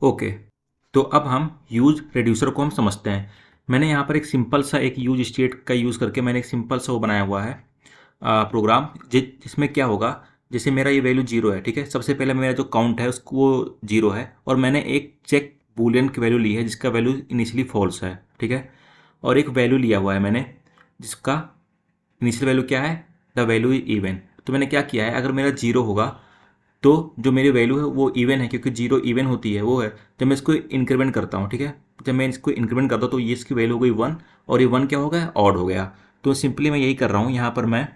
Okay, तो अब हम यूज रेड्यूसर को हम समझते हैं। मैंने यहाँ पर एक सिंपल सा एक यूज स्टेट का यूज़ करके मैंने एक सिंपल सा वो बनाया हुआ है प्रोग्राम, जिसमें क्या होगा, जैसे मेरा ये वैल्यू जीरो है, ठीक है। सबसे पहले मेरा जो काउंट है उसको वो जीरो है, और मैंने एक चेक बूलियन की वैल्यू ली है जिसका वैल्यू इनिशियली फॉल्स है, ठीक है। और एक वैल्यू लिया हुआ है मैंने जिसका इनिशियल वैल्यू क्या है, द वैल्यू इज इवन। तो मैंने क्या किया है, अगर मेरा जीरो होगा तो जो मेरी वैल्यू है वो इवन है, क्योंकि जीरो इवन होती है, वो है जब मैं इसको इंक्रीमेंट करता हूँ, ठीक है। जब मैं इसको इंक्रीमेंट करता हूँ तो ये इसकी वैल्यू हो गई वन, और ये वन क्या हो गया, ऑड हो गया। तो सिंपली मैं यही कर रहा हूँ यहाँ पर, मैं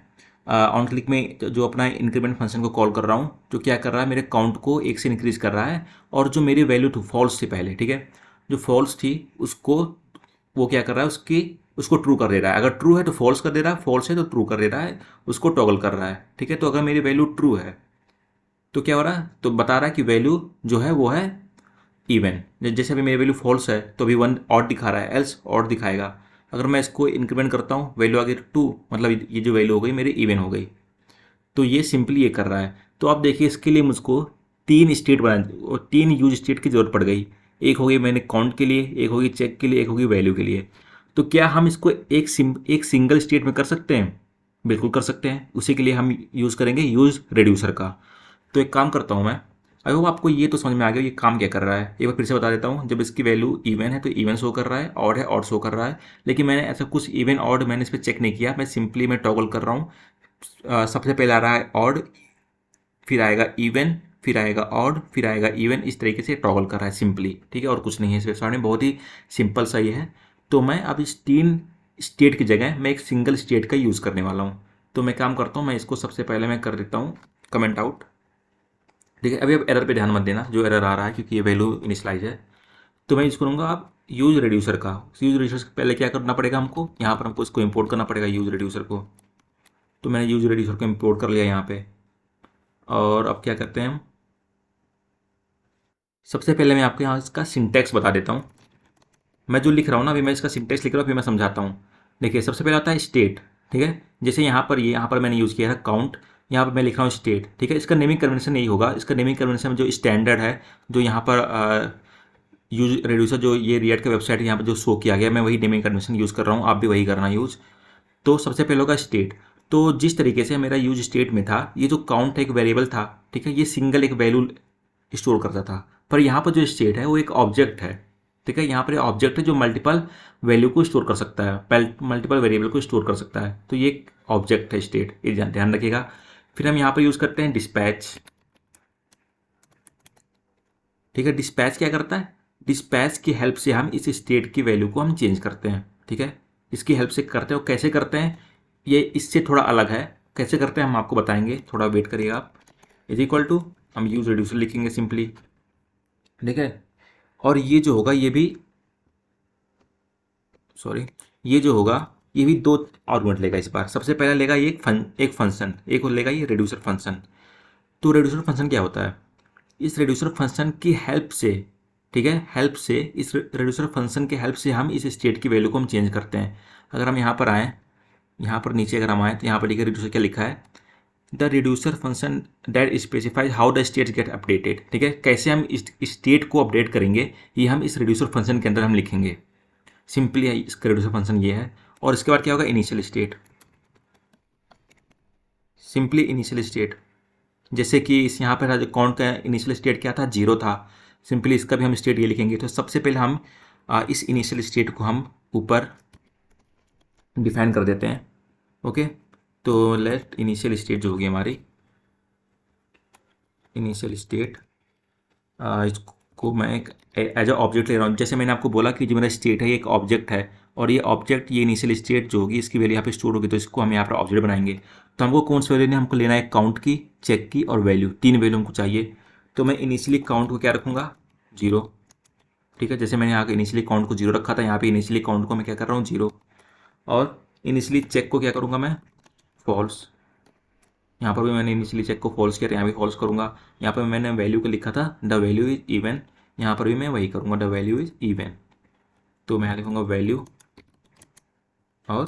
ऑन क्लिक में जो अपना इंक्रीमेंट फंक्शन को कॉल कर रहा हूँ, जो क्या कर रहा है, मेरे काउंट को एक से इंक्रीज कर रहा है, और जो मेरी वैल्यू थी फॉल्स थी पहले, ठीक है, जो फॉल्स थी उसको वो क्या कर रहा है, उसको ट्रू कर दे रहा है। अगर ट्रू है तो फॉल्स कर दे रहा है, फॉल्स है तो ट्रू कर दे रहा है, उसको टॉगल कर रहा है, ठीक है। तो अगर मेरी वैल्यू ट्रू है तो क्या हो रहा है, तो बता रहा है कि वैल्यू जो है वो है इवन। जैसे अभी मेरी वैल्यू फॉल्स है तो अभी वन ऑड दिखा रहा है, एल्स ऑड दिखाएगा। अगर मैं इसको इंक्रीमेंट करता हूँ, वैल्यू आ गई टू, मतलब ये जो वैल्यू हो गई मेरी इवन हो गई। तो ये सिंपली ये कर रहा है। तो आप देखिए, इसके लिए मुझको तीन स्टेट बना और तीन यूज स्टेट की जरूरत पड़ गई। एक होगी मैंने काउंट के लिए, एक होगी चेक के लिए, एक होगी वैल्यू के लिए। तो क्या हम इसको एक सिंगल स्टेट में कर सकते हैं? बिल्कुल कर सकते हैं। उसी के लिए हम यूज़ करेंगे यूज रेड्यूसर का। तो एक काम करता हूँ मैं, आई होप आपको ये तो समझ में आ गया ये काम क्या कर रहा है। एक बार फिर से बता देता हूँ, जब इसकी वैल्यू इवन है तो इवन शो कर रहा है, ऑड है ऑड शो कर रहा है। लेकिन मैंने ऐसा कुछ इवन ऑड मैंने इस पर चेक नहीं किया, मैं सिंपली मैं टॉगल कर रहा हूँ। सबसे पहले आ रहा है ऑड, फिर आएगा इवन, फिर आएगा ऑड, फिर आएगा इवन। इस तरीके से टॉगल कर रहा है सिंपली, ठीक है। और कुछ नहीं है इस वेबसाइट में, बहुत ही सिंपल सा ये है। तो मैं अब इस तीन स्टेट की जगह मैं एक सिंगल स्टेट का यूज़ करने वाला हूँ। तो मैं काम करता हूँ, मैं इसको सबसे पहले मैं कर देता हूँ कमेंट आउट, ठीक है। अभी अब एरर पे ध्यान मत देना, जो एरर आ रहा है क्योंकि ये वैल्यू इनिशलाइज है। तो मैं यूज़ करूँगा अब यूज रेड्यूसर का। यूज रेड्यूसर से पहले क्या करना पड़ेगा हमको, यहाँ पर हमको इसको इंपोर्ट करना पड़ेगा यूज रेड्यूसर को। तो मैंने यूज रेड्यूसर को इंपोर्ट कर लिया यहाँ पे। और अब क्या करते हैं हम, सबसे पहले मैं आपको यहाँ इसका सिंटैक्स बता देता हूँ। मैं जो लिख रहा हूँ ना, अभी मैं इसका सिंटैक्स लिख रहा हूँ, फिर मैं समझाता हूँ। देखिए, सबसे पहले आता है स्टेट, ठीक है। जैसे यहाँ पर मैंने यूज़ किया है काउंट, यहाँ पर मैं लिख रहा हूँ स्टेट, ठीक है। इसका नेमिंग कन्वेंशन यही होगा। इसका नेमिंग कन्वेंशन जो स्टैंडर्ड है, जो यहाँ पर यूज रेड्यूसर जो ये रिएक्ट का वेबसाइट है यहाँ पर जो शो किया गया, मैं वही नेमिंग कन्वेंशन यूज़ कर रहा हूँ, आप भी वही करना यूज़। तो सबसे पहले होगा स्टेट। तो जिस तरीके से मेरा यूज स्टेट में था, ये जो काउंट एक वेरिएबल था, ठीक है, ये सिंगल एक वैल्यू स्टोर करता था। पर यहाँ पर जो स्टेट है वो एक ऑब्जेक्ट है, ठीक है। यहाँ पर ऑब्जेक्ट है जो मल्टीपल वैल्यू को स्टोर कर सकता है, मल्टीपल वेरिएबल को स्टोर कर सकता है। तो ये एक ऑब्जेक्ट है स्टेट, ये ध्यान रखिएगा। फिर हम यहाँ पर यूज़ करते हैं डिस्पैच, ठीक है। डिस्पैच क्या करता है, डिस्पैच की हेल्प से हम इस स्टेट की वैल्यू को हम चेंज करते हैं, ठीक है। इसकी हेल्प से करते हैं। और कैसे करते हैं, ये इससे थोड़ा अलग है। कैसे करते हैं हम आपको बताएंगे, थोड़ा वेट करिएगा आप। इज इक्वल टू, हम यूज रिड्यूसर लिखेंगे सिंपली, ठीक है। और ये जो होगा ये भी, सॉरी, ये जो होगा ये भी दो आर्गुमेंट लेगा इस बार। सबसे पहले लेगा ये एक फंक्शन, एक और लेगा ये रेड्यूसर फंक्शन। तो रेड्यूसर फंक्शन क्या होता है, इस रेड्यूसर फंक्शन की हेल्प से, ठीक है, हेल्प से, इस रेड्यूसर फंक्शन के हेल्प से हम इस स्टेट की वैल्यू को हम चेंज करते हैं। अगर हम यहाँ पर आएँ, यहाँ पर नीचे अगर हम आएँ तो यहाँ पर देखिए रेड्यूसर क्या लिखा है, the reducer function that specifies how the state get updated, ठीक है। कैसे हम इस स्टेट को अपडेट करेंगे, ये हम इस रिड्यूसर फंक्शन के अंदर हम लिखेंगे। सिंपली इसका रिड्यूसर फंक्शन ये है। और इसके बाद क्या होगा, initial state, simply initial state. जैसे कि इस यहाँ पर जो काउंट का इनिशियल स्टेट क्या था, जीरो था। सिंपली इसका भी हम स्टेट ये लिखेंगे। तो सबसे पहले हम इस इनिशियल स्टेट को हम ऊपर डिफाइन कर देते हैं, ओके। तो लेट इनिशियल स्टेट जो होगी हमारी, इनिशियल स्टेट, इसको मैं एक एज अ ऑब्जेक्ट ले रहा हूँ। जैसे मैंने आपको बोला कि जो मेरा स्टेट है ये एक ऑब्जेक्ट है, और ये ऑब्जेक्ट, ये इनिशियल स्टेट जो होगी इसकी वैल्यू यहाँ पे स्टोर होगी, तो इसको हम यहाँ पर ऑब्जेक्ट बनाएंगे। तो हमको कौन सी वैल्यू लेनी है, हमको लेना है काउंट की, चेक की और वैल्यू, तीन वैल्यू हमको चाहिए। तो मैं इनिशियली काउंट को क्या रखूँगा, जीरो, ठीक है। जैसे मैंने यहाँ इनिशियली काउंट को जीरो रखा था, यहाँ पे इनिशियली काउंट को मैं क्या कर रहा हूँ, जीरो। और इनिशियली चेक को क्या करूँगा मैं, फॉल्स। यहाँ पर भी मैंने इनिशियली चेक को फॉल्स किया, यहाँ भी फॉल्स करूँगा। यहाँ पर मैंने वैल्यू को लिखा था द वैल्यू इज इवन, यहाँ पर भी मैं वही करूँगा, द वैल्यू इज इवन। तो मैं यहाँ लिखूँगा वैल्यू और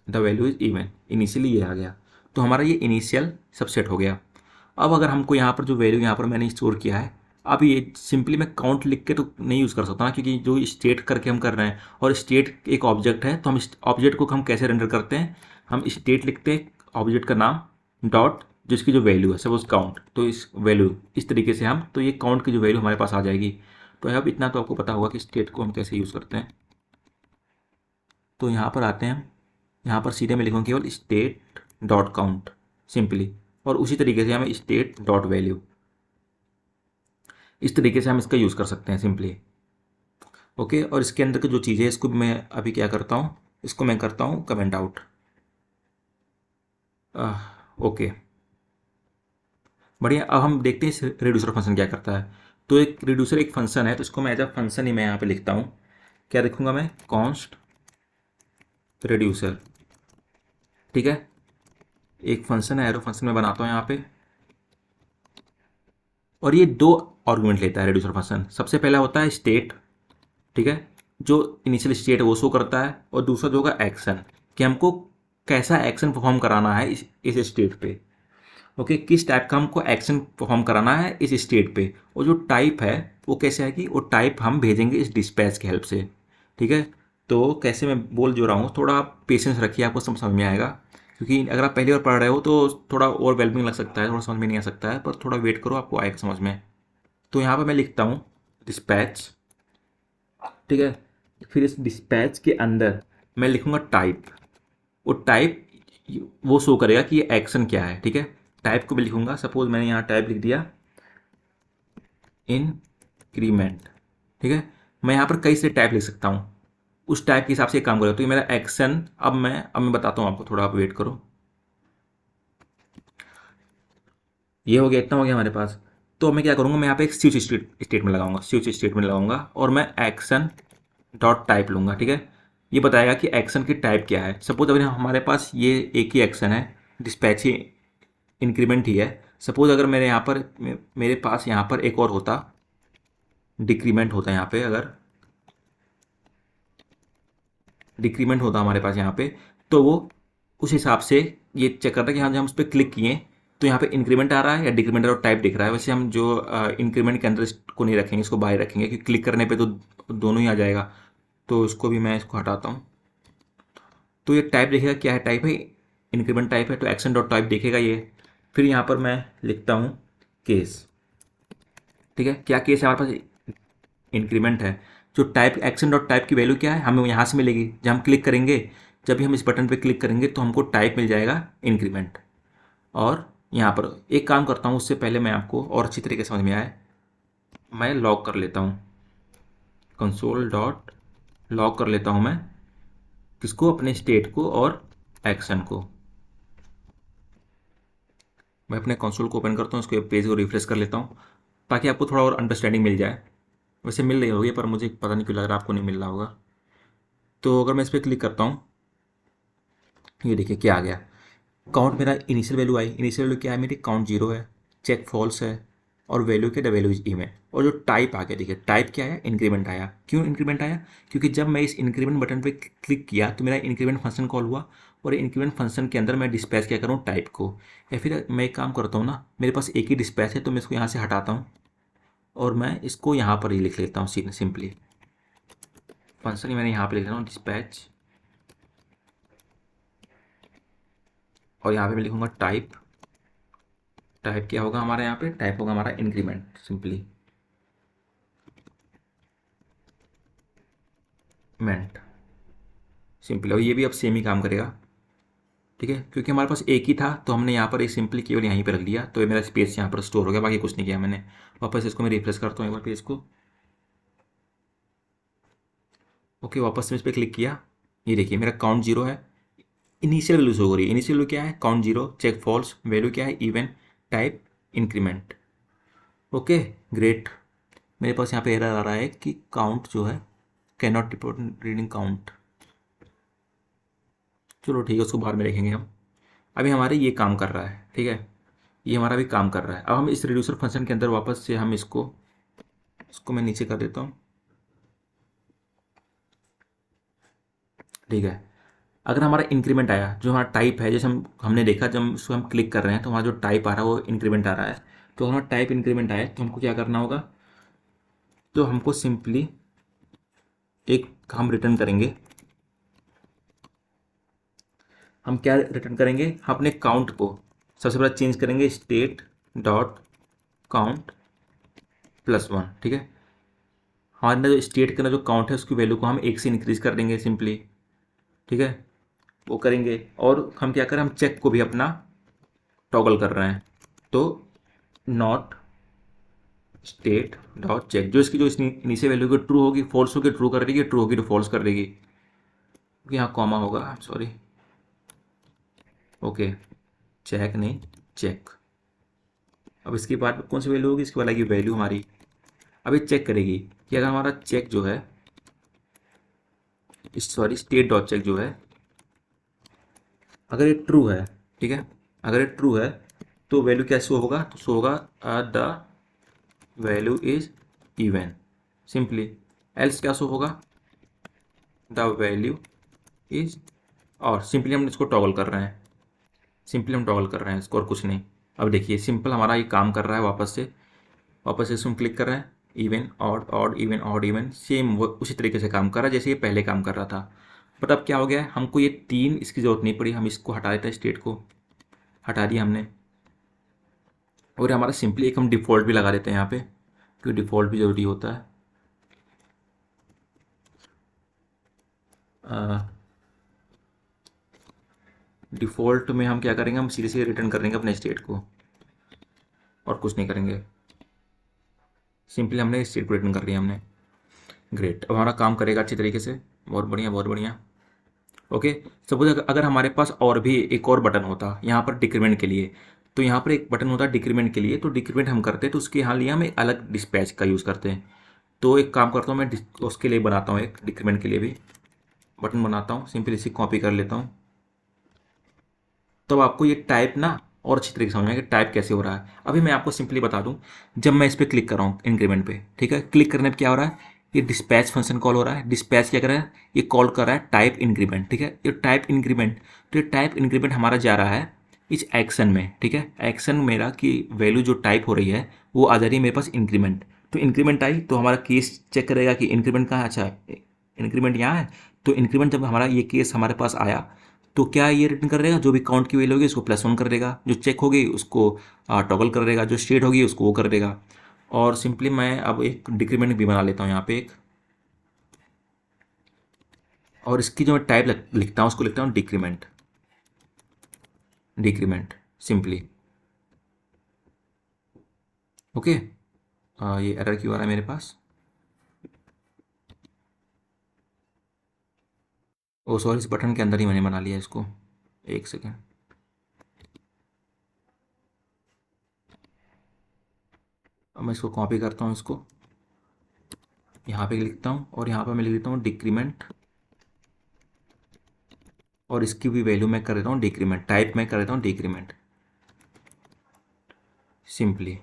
the value is even, initially ये आ गया। तो हमारा ये इनिशियल सबसेट हो गया। अब अगर हमको यहाँ पर जो वैल्यू यहाँ पर मैंने स्टोर किया है, अब ये सिंपली मैं काउंट लिख के तो नहीं यूज़ कर सकता ना, क्योंकि जो स्टेट करके हम कर रहे हैं और स्टेट एक ऑब्जेक्ट है, तो हम इस ऑब्जेक्ट को हम कैसे रेंडर करते हैं, हम स्टेट लिखते हैं ऑब्जेक्ट का नाम डॉट जिसकी जो वैल्यू है सपोज काउंट, तो इस वैल्यू इस तरीके से हम, तो ये काउंट की जो वैल्यू हमारे पास आ जाएगी। तो अब इतना तो आपको पता होगा कि स्टेट को हम कैसे यूज़ करते हैं। तो यहाँ पर आते हैं, यहाँ पर सीधे मैं लिखूँगा केवल स्टेट डॉट काउंट सिंपली, और उसी तरीके से हमें स्टेट डॉट वैल्यू, इस तरीके से हम इसका यूज़ कर सकते हैं सिंपली। ओके, और इसके अंदर की जो चीज़ें है इसको मैं अभी क्या करता हूँ, इसको मैं करता हूँ कमेंट आउट। ओके, बढ़िया। अब हम देखते हैं इस रिड्यूसर फंक्शन क्या करता है। तो एक रिड्यूसर एक फंक्शन है, तो इसको मैं एज अ फंक्शन ही मैं यहाँ पे लिखता हूँ। क्या लिखूँगा मैं, कॉन्स्ट रिड्यूसर, ठीक है। एक फंक्शन है, एरो फंक्शन में बनाता हूँ यहाँ पे, और ये दो आर्गुमेंट लेता है रिड्यूसर फंक्शन। सबसे पहला होता है स्टेट, ठीक है, जो इनिशियल स्टेट है वो शो करता है, और दूसरा जो होगा एक्शन, कि हमको कैसा एक्शन परफॉर्म कराना है इस स्टेट पे। ओके, किस टाइप का हमको एक्शन परफॉर्म कराना है इस स्टेट पे, और जो टाइप है वो कैसे है कि वो टाइप हम भेजेंगे इस डिस्पैच की हेल्प से, ठीक है। तो कैसे मैं बोल जो रहा हूँ, थोड़ा आप पेशेंस रखिए, आपको समझ में आएगा, क्योंकि अगर आप पहली बार पढ़ रहे हो तो थोड़ा ओवरवेलमिंग लग सकता है, थोड़ा समझ में नहीं आ सकता है, पर थोड़ा वेट करो, आपको आएगा समझ में। तो यहाँ पर मैं लिखता हूँ डिस्पैच, ठीक है। फिर इस डिस्पैच के अंदर मैं लिखूँगा टाइप, वो टाइप वो शो करेगा कि ये एक्शन क्या है, ठीक है। टाइप को भी लिखूंगा, सपोज मैंने यहाँ टाइप लिख दिया इंक्रीमेंट, ठीक है। मैं यहाँ पर कई से टाइप लिख सकता हूँ, उस टाइप के हिसाब से काम करेगा। तो ये मेरा एक्शन, अब मैं बताता हूँ आपको, थोड़ा आप वेट करो। ये हो गया, इतना हो गया हमारे पास। तो मैं क्या करूँगा, मैं यहाँ पे एक स्विच स्टेटमेंट लगाऊंगा, स्विच स्टेटमेंट लगाऊंगा, और मैं एक्शन डॉट टाइप लूँगा, ठीक है। ये बताएगा कि एक्शन की टाइप क्या है। सपोज अगर हमारे पास ये एक ही एक्शन है, डिस्पैच ही इंक्रीमेंट ही है। सपोज अगर मेरे यहाँ पर मेरे पास यहाँ पर एक और होता, डिक्रीमेंट होता है यहाँ पे, अगर डिक्रीमेंट होता हमारे पास यहाँ पे, तो वो उस हिसाब से ये चेक करता है कि हाँ, जब हम उस पर क्लिक किए तो यहाँ पे इंक्रीमेंट आ रहा है या डिक्रीमेंट और टाइप दिख रहा है। वैसे हम जो इंक्रीमेंट के अंदर इसको नहीं रखेंगे, इसको बाहर रखेंगे, क्योंकि क्लिक करने पे तो दोनों ही आ जाएगा। तो इसको भी मैं इसको हटाता हूँ। तो ये टाइप देखेगा, क्या है टाइप है, इंक्रीमेंट टाइप है, तो एक्शन डॉट टाइप देखेगा ये। फिर यहाँ पर मैं लिखता हूँ केस, ठीक है। क्या केस है हमारे पास, इंक्रीमेंट है। जो टाइप एक्शन डॉट टाइप की वैल्यू क्या है, हमें यहाँ से मिलेगी जब हम क्लिक करेंगे। जब भी हम इस बटन पे क्लिक करेंगे तो हमको टाइप मिल जाएगा इंक्रीमेंट। और यहाँ पर एक काम करता हूँ, उससे पहले मैं आपको और अच्छी तरीके से समझ में आए, मैं लॉग कर लेता हूँ, कंसोल डॉट लॉग कर लेता हूँ मैं, किसको, अपने स्टेट को और एक्शन को। मैं अपने कंसोल को ओपन करता हूँ, उसको पेज को रिफ्रेश कर लेता हूँ, ताकि आपको थोड़ा और अंडरस्टैंडिंग मिल जाए। वैसे मिल रही होगी, पर मुझे पता नहीं क्यों लग रहा है आपको नहीं मिल रहा होगा। तो अगर मैं इस पर क्लिक करता हूँ, ये देखिए क्या आ गया, काउंट मेरा इनिशियल वैल्यू आई। इनिशियल वैल्यू क्या है मेरी, काउंट 0 है, चेक फॉल्स है, और वैल्यू के वैल्यू इज इवन। और जो टाइप आ गया, देखिए टाइप क्या है, इंक्रीमेंट आया। क्यों इंक्रीमेंट आया, क्योंकि जब मैं इस इंक्रीमेंट बटन पे क्लिक किया तो मेरा इंक्रीमेंट फंक्शन कॉल हुआ, और इंक्रीमेंट फंक्शन के अंदर मैं डिस्पैच क्या करूँ, टाइप को। या फिर मैं एक काम करता हूँ ना, मेरे पास एक ही डिस्पैच है, तो मैं इसको यहाँ से हटाता हूँ और मैं इसको यहाँ पर ही लिख लेता हूँ सिंपली। फंक्शन ही मैंने यहाँ पे लिख रहा हूँ डिस्पैच, और यहाँ पे मैं लिखूँगा टाइप। टाइप क्या होगा हमारा, यहाँ पे टाइप होगा हमारा इंक्रीमेंट सिंपली मेंट सिंपली। और ये भी अब सेम ही काम करेगा, ठीक है, क्योंकि हमारे पास एक ही था, तो हमने यहाँ पर एक सिंपली केवल यहीं पर रख दिया, तो ये मेरा स्पेस यहाँ पर स्टोर हो गया, बाकी कुछ नहीं किया मैंने। वापस इसको मैं रिफ्रेश करता हूँ एक बार पेज को। ओके, वापस से इस पर क्लिक किया, ये देखिए मेरा काउंट 0 है, इनिशियल वैल्यू शो हो रही है। इनिशियल वैल्यू क्या है, काउंट 0, चेक फॉल्स, वैल्यू क्या है, even, type increment. Okay great. मेरे पास यहाँ पे एरर आ रहा है कि काउंट जो है can not report reading count. चलो ठीक है, उसको बाद में देखेंगे हम। अभी हमारे ये काम कर रहा है, ठीक है, ये हमारा भी काम कर रहा है। अब हम इस रिड्यूसर फंक्शन के अंदर वापस से हम इसको मैं नीचे कर देता हूँ, ठीक है। अगर हमारा इंक्रीमेंट आया, जो हमारा टाइप है, जैसे हमने देखा जब उसको हम क्लिक कर रहे हैं तो हमारा जो टाइप आ रहा है वो इंक्रीमेंट आ रहा है। तो हमारा टाइप इंक्रीमेंट आया तो हमको क्या करना होगा, तो हमको सिंपली एक हम रिटर्न करेंगे। हम क्या रिटर्न करेंगे, हम अपने काउंट को सबसे पहले चेंज करेंगे स्टेट डॉट काउंट +1। ठीक है, हमारे अंदर जो स्टेट के अंदर जो काउंट है उसकी वैल्यू को हम 1 से इंक्रीज कर देंगे सिंपली। ठीक है, वो करेंगे। और हम क्या करें, हम चेक को भी अपना टॉगल कर रहे हैं। तो नॉट स्टेट डॉट चेक, जो इसकी जो इनिशियल वैल्यू की ट्रू होगी फॉल्स होगी ट्रू कर देगी, ट्रू होगी तो फॉल्स कर देगी। यहाँ कॉमा होगा, सॉरी, ओके, चेक नहीं चेक। अब इसके बाद कौन सी वैल्यू होगी, इसके बाद आएगी वैल्यू हमारी। अब ये चेक करेगी कि अगर हमारा चेक जो है, सॉरी स्टेट डॉट चेक जो है, अगर ये ट्रू है, ठीक है, अगर ये ट्रू है तो वैल्यू क्या शो होगा, तो शो होगा the value is even simply. Else क्या शो होगा, द वैल्यू इज, और सिंपली हम इसको टॉगल कर रहे हैं, सिंपली हम टॉगल कर रहे हैं इसको और कुछ नहीं। अब देखिए सिंपल हमारा ये काम कर रहा है। वापस से इसमें क्लिक कर रहे हैं, even odd odd even odd even, same वो उसी तरीके से काम कर रहा है जैसे ये पहले काम कर रहा था। बट अब क्या हो गया है, हमको ये 3 इसकी ज़रूरत नहीं पड़ी, हम इसको हटा देते हैं, स्टेट को हटा दिया हमने। और हमारा सिंपली एक हम डिफ़ॉल्ट भी लगा देते हैं यहाँ पे, क्योंकि डिफ़ॉल्ट भी ज़रूरी होता है। डिफ़ॉल्ट में हम क्या करेंगे, हम सीधे सीधे रिटर्न करेंगे अपने स्टेट को और कुछ नहीं करेंगे। सिंपली हमने स्टेट को रिटर्न कर लिया हमने। ग्रेट, अब हमारा काम करेगा अच्छी तरीके से, बहुत बढ़िया बहुत बढ़िया। ओके, सपोज अगर हमारे पास और भी एक और बटन होता यहाँ पर डिक्रीमेंट के लिए, तो यहाँ पर एक बटन होता डिक्रीमेंट के लिए, तो डिक्रीमेंट हम करते तो उसके यहाँ लिए हम एक अलग डिस्पैच का यूज़ करते हैं। तो एक काम करता हूँ मैं, उसके लिए बनाता हूँ एक डिक्रीमेंट के लिए भी बटन बनाता हूँ, सिंपली इसी कॉपी कर लेता हूँ। तो आपको ये टाइप ना और अच्छी तरीके से समझ में आएगा कि टाइप कैसे हो रहा है। अभी मैं आपको सिंपली बता दूं, जब मैं इस पर क्लिक कर रहा हूँ इंक्रीमेंट पे, ठीक है, क्लिक करने पे क्या हो रहा है, ये डिस्पैच फंक्शन कॉल हो रहा है। डिस्पैच क्या कर रहा है, ये कॉल कर रहा है टाइप इंक्रीमेंट। ठीक है, ये टाइप इंक्रीमेंट, तो ये टाइप इंक्रीमेंट हमारा जा रहा है इस एक्शन में। ठीक है, एक्शन मेरा की वैल्यू जो टाइप हो रही है वो आ जा रही है मेरे पास इंक्रीमेंट। तो इंक्रीमेंट आई तो हमारा केस चेक करेगा कि इंक्रीमेंट कहाँ है, अच्छा इंक्रीमेंट यहाँ है। तो इंक्रीमेंट जब हमारा ये केस हमारे पास आया तो क्या ये रिटर्न कर देगा, जो भी काउंट की वैल्यू होगी उसको +1 कर देगा, जो चेक होगी उसको टॉगल कर देगा, जो स्टेट होगी उसको वो कर देगा। और सिंपली मैं अब एक डिक्रीमेंट भी बना लेता हूँ यहाँ पे एक, और इसकी जो मैं टाइप लिखता हूँ उसको लिखता हूँ डिक्रीमेंट, डिक्रीमेंट सिंपली। ओके, ये एरर क्यों आ रहा है मेरे पास, ओ सॉरी, इस बटन के अंदर ही मैंने बना लिया इसको, एक सेकेंड। अब मैं इसको कॉपी करता हूँ, इसको यहाँ पे लिखता हूँ और यहाँ पे मैं लिख देता हूँ डिक्रीमेंट, और इसकी भी वैल्यू मैं कर देता हूँ डिक्रीमेंट, टाइप मैं कर देता हूँ डिक्रीमेंट सिंपली।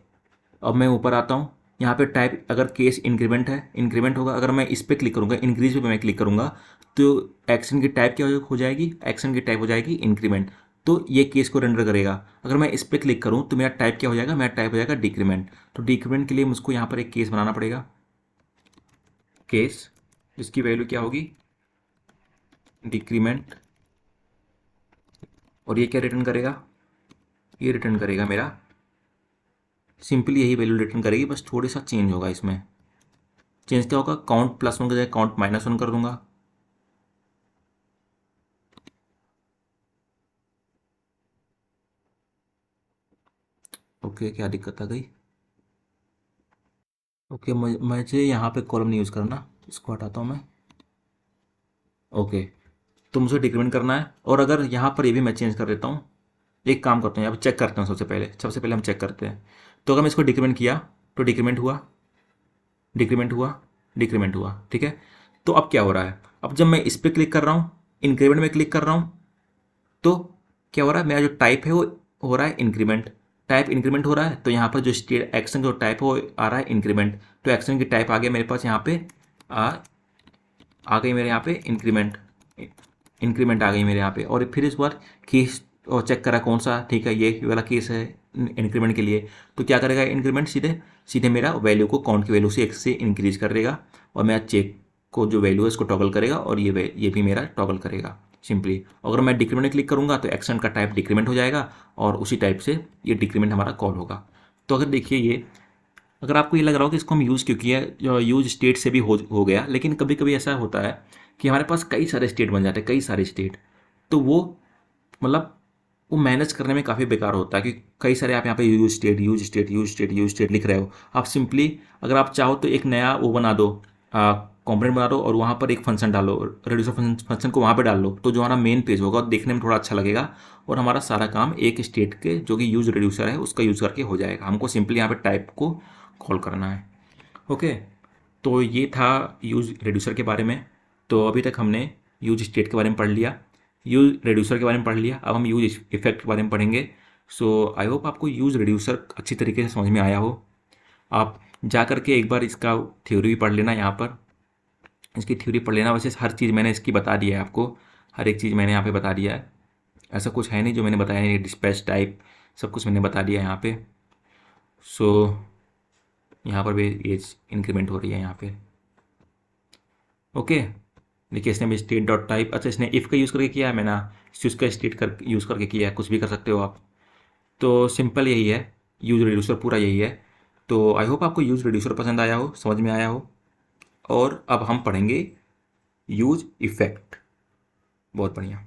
अब मैं ऊपर आता हूँ, यहाँ पे टाइप अगर केस इंक्रीमेंट है, इंक्रीमेंट होगा। अगर मैं इस पर क्लिक करूँगा, इंक्रीज पे मैं क्लिक करूँगा, तो एक्शन की टाइप क्या हो जाएगी, एक्शन की टाइप हो जाएगी इंक्रीमेंट, तो ये केस को रेंडर करेगा। अगर मैं इस पर क्लिक करूँ तो मेरा टाइप क्या हो जाएगा, मेरा टाइप हो जाएगा डिक्रीमेंट। तो डिक्रीमेंट के लिए मुझको यहाँ पर एक केस बनाना पड़ेगा, केस जिसकी वैल्यू क्या होगी डिक्रीमेंट, और ये क्या रिटर्न करेगा, ये रिटर्न करेगा मेरा सिंपली यही वैल्यू रिटर्न करेगी, बस थोड़ी सा चेंज होगा इसमें। चेंज क्या होगा, काउंट +1 की जगह काउंट -1 कर दूंगा। ओके, क्या दिक्कत आ गई, ओके, मुझे यहाँ पे कॉलम नहीं यूज़ करना, इसको हटाता हूँ मैं। ओके, तो मुझे डिक्रीमेंट करना है, और अगर यहाँ पर ये भी मैं चेंज कर देता हूँ, एक काम करते हैं यहाँ पर चेक करते हैं, सबसे पहले हम चेक करते हैं। तो अगर मैं इसको डिक्रीमेंट किया तो डिक्रीमेंट हुआ, डिक्रीमेंट हुआ, डिक्रीमेंट हुआ, ठीक है। तो अब क्या हो रहा है, अब जब मैं इस पर क्लिक कर रहा हूँ, इंक्रीमेंट में क्लिक कर रहा हूँ, तो क्या हो रहा है, मेरा जो टाइप है वो हो रहा है इंक्रीमेंट, टाइप इंक्रीमेंट हो रहा है। तो यहाँ पर जो स्टेट एक्शन जो टाइप हो आ रहा है इंक्रीमेंट, तो एक्शन की टाइप आ गया मेरे पास यहाँ पे आ गई मेरे यहाँ पे इंक्रीमेंट, इंक्रीमेंट आ गई मेरे यहाँ पे। और फिर इस बार केस और चेक करा कौन सा, ठीक है ये वाला केस है, इंक्रीमेंट के लिए। तो क्या करेगा इंक्रीमेंट, सीधे सीधे मेरा वैल्यू को काउंट की वैल्यू से 1 से इंक्रीज कर देगा, और मेरा चेक को जो वैल्यू है इसको टॉगल करेगा, और ये भी मेरा टॉगल करेगा सिंपली। अगर मैं डिक्रीमेंट क्लिक करूँगा तो एक्शन का टाइप डिक्रीमेंट हो जाएगा, और उसी टाइप से ये डिक्रीमेंट हमारा कॉल होगा। तो अगर देखिए ये, अगर आपको ये लग रहा हो कि इसको हम यूज़ क्यों किया, यूज स्टेट से भी हो गया, लेकिन कभी कभी ऐसा होता है कि हमारे पास कई सारे स्टेट बन जाते हैं, कई सारे स्टेट, तो वो मतलब वो मैनेज करने में काफ़ी बेकार होता है, कि कई सारे आप यहाँ पे use state use state use state use state लिख रहे हो। आप सिंपली अगर आप चाहो तो एक नया वो बना दो, कॉम्पोनेंट बना दो, और वहाँ पर एक फंक्शन डालो, रेड्यूसर फंक्शन को वहाँ पे डाल लो, तो जो हमारा मेन पेज होगा देखने में थोड़ा अच्छा लगेगा, और हमारा सारा काम एक स्टेट के जो कि यूज रेड्यूसर है उसका यूज़ करके हो जाएगा। हमको सिंपली यहाँ पे टाइप को कॉल करना है। ओके, तो ये था यूज रेड्यूसर के बारे में। तो अभी तक हमने यूज स्टेट के बारे में पढ़ लिया, यूज रेड्यूसर के बारे में पढ़ लिया, अब हम यूज इफेक्ट के बारे में पढ़ेंगे। सो आई होप आपको यूज रेड्यूसर अच्छी तरीके से समझ में आया हो। आप जा करके एक बार इसका थ्योरी भी पढ़ लेना, यहाँ पर इसकी थ्योरी पढ़ लेना। वैसे हर चीज़ मैंने इसकी बता दिया है आपको, हर एक चीज़ मैंने यहाँ पे बता दिया है, ऐसा कुछ है नहीं जो मैंने बताया नहीं। डिस्पैच टाइप सब कुछ मैंने बता दिया यहाँ पे। सो यहाँ पर भी एज इंक्रीमेंट हो रही है यहाँ पे। ओके, देखिए इसने भी स्टेट डॉट टाइप, अच्छा इसने इफ़ का यूज़ करके किया है, मैंने स्विच का स्टेट कर यूज़ करके किया है, कुछ भी कर सकते हो आप। तो सिंपल यही है, यूज रिड्यूसर पूरा यही है। तो आई होप आपको यूज रिड्यूसर पसंद आया हो, समझ में आया हो। और अब हम पढ़ेंगे यूज इफेक्ट। बहुत बढ़िया।